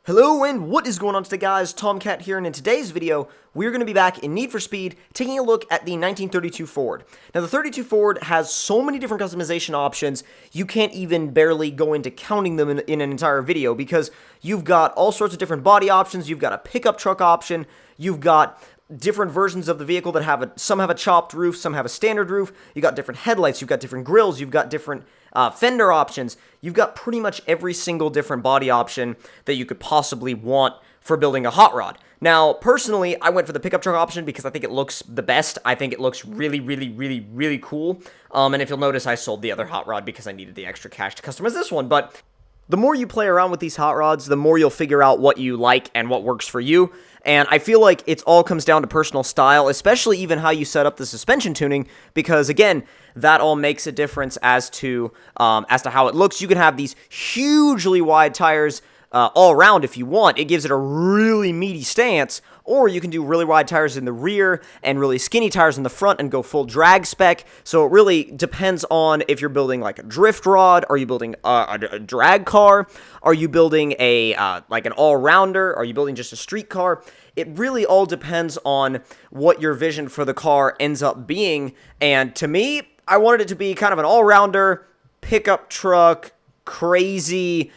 Hello and what is going on today, guys? Tomcat here, and in today's video, we're going to be back in Need for Speed taking a look at the 1932 Ford. Now, the 32 Ford has so many different customization options, you can't even barely go into counting them in an entire video because you've got all sorts of different body options, you've got a pickup truck option, you've got different versions of the vehicle that some have a chopped roof, some have a standard roof, you got different headlights, you've got different grills, you've got different fender options, you've got pretty much every single different body option that you could possibly want for building a hot rod. Now, personally, I went for the pickup truck option because I think it looks the best. I think it looks really cool. And if you'll notice, I sold the other hot rod because I needed the extra cash to customize this one. But the more you play around with these hot rods, the more you'll figure out what you like and what works for you. And I feel like it all comes down to personal style, especially even how you set up the suspension tuning, because again, that all makes a difference as to how it looks. You can have these hugely wide tires all around if you want. It gives it a really meaty stance, or you can do really wide tires in the rear and really skinny tires in the front and go full drag spec. So it really depends on if you're building like a drift rod, are you building a drag car, are you building like an all-rounder, are you building just a street car? It really all depends on what your vision for the car ends up being, and to me, I wanted it to be kind of an all-rounder, pickup truck, crazy,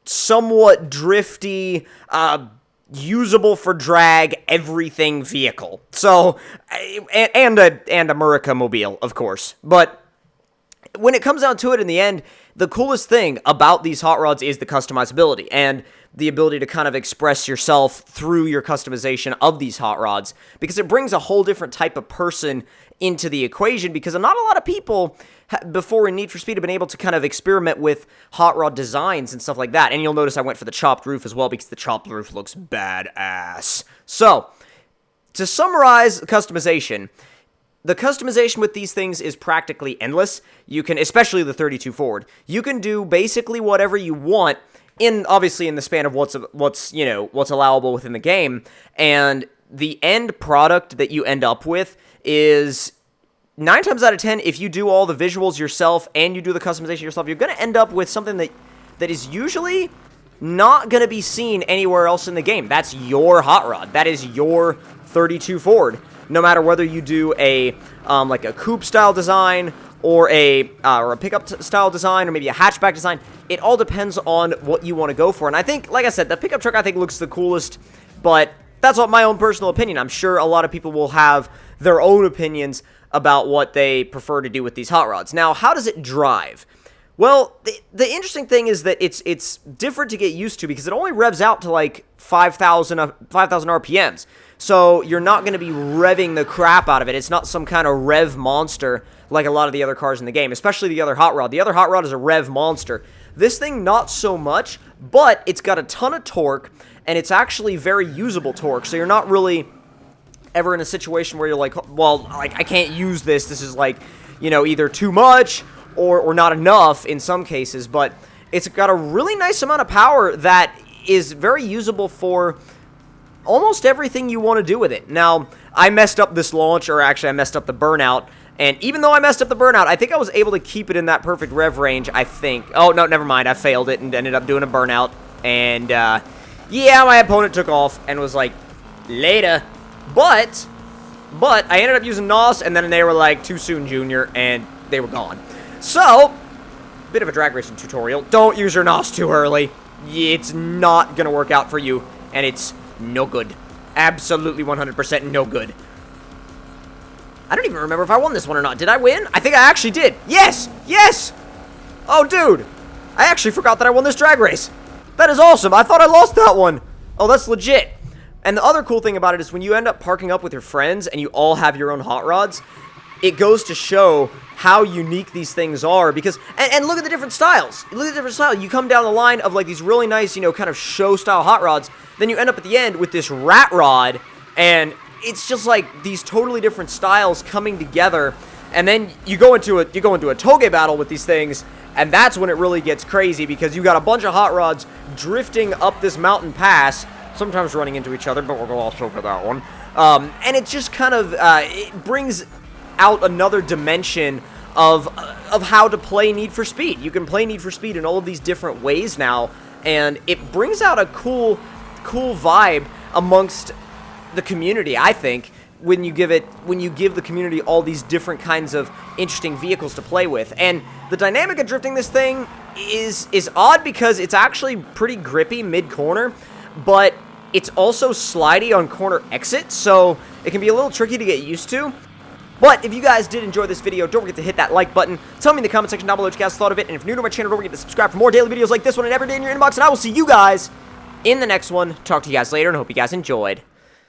somewhat drifty, usable for drag, everything vehicle. So, and a Murica mobile, of course. But when it comes down to it in the end, the coolest thing about these hot rods is the customizability and the ability to kind of express yourself through your customization of these hot rods, because it brings a whole different type of person into the equation, because not a lot of people before in Need for Speed have been able to kind of experiment with hot rod designs and stuff like that. And you'll notice I went for the chopped roof as well because the chopped roof looks badass. So, to summarize customization, the customization with these things is practically endless. You can, especially the 32 Ford, you can do basically whatever you want obviously in the span of what's allowable within the game, and the end product that you end up with is 9 times out of 10, if you do all the visuals yourself and you do the customization yourself, you're going to end up with something that is usually not going to be seen anywhere else in the game. That's your hot rod. That is your 32 Ford. No matter whether you do like a coupe style design or a pickup style design or maybe a hatchback design, it all depends on what you want to go for. And I think, like I said, the pickup truck I think looks the coolest, but that's my own personal opinion. I'm sure a lot of people will have their own opinions about what they prefer to do with these hot rods. Now, how does it drive? Well, the interesting thing is that it's different to get used to because it only revs out to like 5,000 RPMs. So you're not going to be revving the crap out of it. It's not some kind of rev monster like a lot of the other cars in the game, especially the other hot rod. The other hot rod is a rev monster. This thing, not so much, but it's got a ton of torque, and it's actually very usable torque. So you're not really ever in a situation where you're like, well, like I can't use this. This is like, either too much or not enough in some cases. But it's got a really nice amount of power that is very usable for almost everything you want to do with it. Now, I messed up this launch, or actually I messed up the burnout, and even though I messed up the burnout, I think I was able to keep it in that perfect rev range, I think. Oh, no, never mind, I failed it and ended up doing a burnout, and, yeah, my opponent took off and was like, later. But I ended up using NOS, and then they were like, too soon, Junior, and they were gone. So, bit of a drag racing tutorial. Don't use your NOS too early. It's not gonna work out for you, and it's no good. Absolutely 100% no good. I don't even remember if I won this one or not. Did I win? I think I actually did. Yes! Yes! Oh, dude. I actually forgot that I won this drag race. That is awesome. I thought I lost that one. Oh, that's legit. And the other cool thing about it is when you end up parking up with your friends and you all have your own hot rods, it goes to show how unique these things are because, and look at the different styles. Look at the different styles. You come down the line of like these really nice, kind of show style hot rods. Then you end up at the end with this rat rod, and it's just like these totally different styles coming together. And then you go into a toge battle with these things, and that's when it really gets crazy because you got a bunch of hot rods drifting up this mountain pass, sometimes running into each other, but we'll gloss over that one. And it just kind of it brings out another dimension of how to play Need for Speed. You can play Need for Speed in all of these different ways now, and it brings out a cool vibe amongst the community, I think, when you give the community all these different kinds of interesting vehicles to play with. And the dynamic of drifting this thing is odd because it's actually pretty grippy mid-corner, but it's also slidey on corner exit, so it can be a little tricky to get used to. But if you guys did enjoy this video, don't forget to hit that like button. Tell me in the comment section down below what you guys thought of it. And if you're new to my channel, don't forget to subscribe for more daily videos like this one and every day in your inbox. And I will see you guys in the next one. Talk to you guys later, and hope you guys enjoyed.